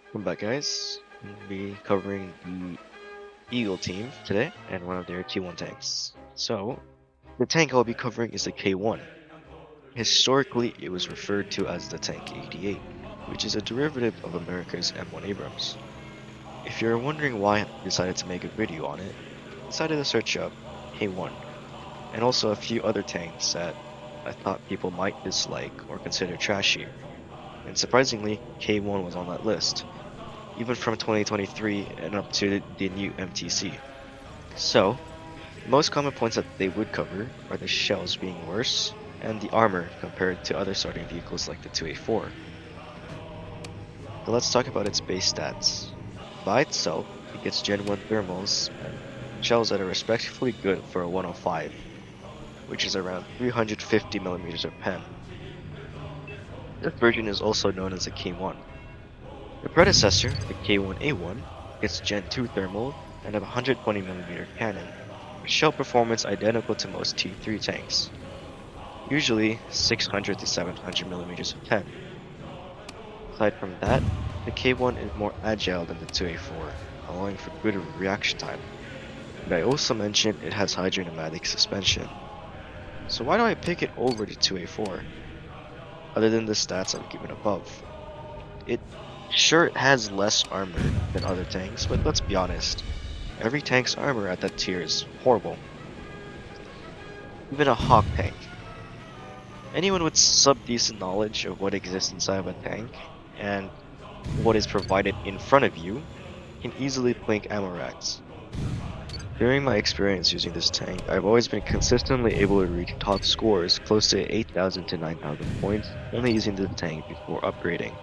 Welcome back, guys. We'll be covering the Eagle team today and one of their T1 tanks. So, the tank I'll be covering is the K1. Historically, it was referred to as the Tank 88, which is a derivative of America's M1 Abrams. If you're wondering why I decided to make a video on it, I decided to search up K1 and also a few other tanks that I thought people might dislike or consider trashy. And surprisingly, K1 was on that list, even from 2023 and up to the new MTC. So, the most common points that they would cover are the shells being worse and the armor compared to other starting vehicles like the 2A4. So let's talk about its base stats. By itself, it gets Gen 1 thermals and shells that are respectively good for a 105, which is around 350mm of pen. This version is also known as a K1. The predecessor, the K1A1, gets Gen 2 thermal and a 120mm cannon, with shell performance identical to most T3 tanks, usually 600 to 700mm of pen. Aside from that, the K1 is more agile than the 2A4, allowing for good reaction time. And I also mentioned it has hydropneumatic suspension. So why do I pick it over the 2A4? Other than the stats I've given above. It sure has less armor than other tanks, but let's be honest, every tank's armor at that tier is horrible. Even a Hawk tank. Anyone with sub-decent knowledge of what exists inside of a tank and what is provided in front of you can easily blink ammo racks. During my experience using this tank, I've always been consistently able to reach top scores close to 8,000 to 9,000 points only using the tank before upgrading.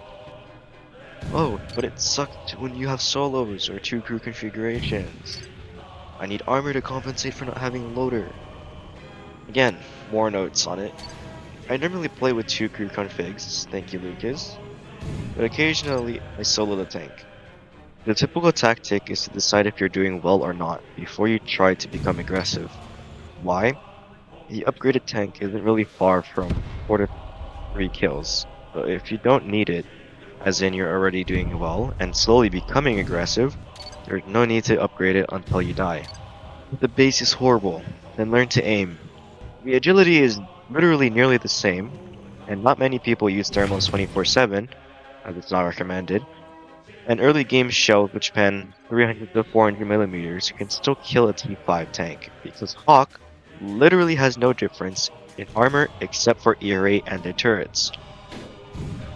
Oh, but it sucked when you have solos or 2 crew configurations. I need armor to compensate for not having a loader. Again, more notes on it. I normally play with 2 crew configs, thank you Lucas, but occasionally I solo the tank. The typical tactic is to decide if you're doing well or not before you try to become aggressive. Why? The upgraded tank isn't really far from 4 to 3 kills, but if you don't need it, as in you're already doing well and slowly becoming aggressive, there's no need to upgrade it until you die. If the base is horrible, then learn to aim. The agility is literally nearly the same, and not many people use thermals 24/7, as it's not recommended. And early game shells which pen 300 to 400mm can still kill a T5 tank, because Hawk literally has no difference in armor except for ERA and their turrets.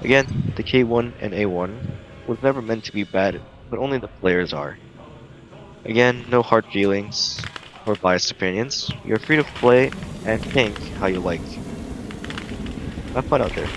Again, the K1 and A1 was never meant to be bad, but only the players are. Again, no hard feelings or biased opinions. You're free to play and think how you like. Have fun out there.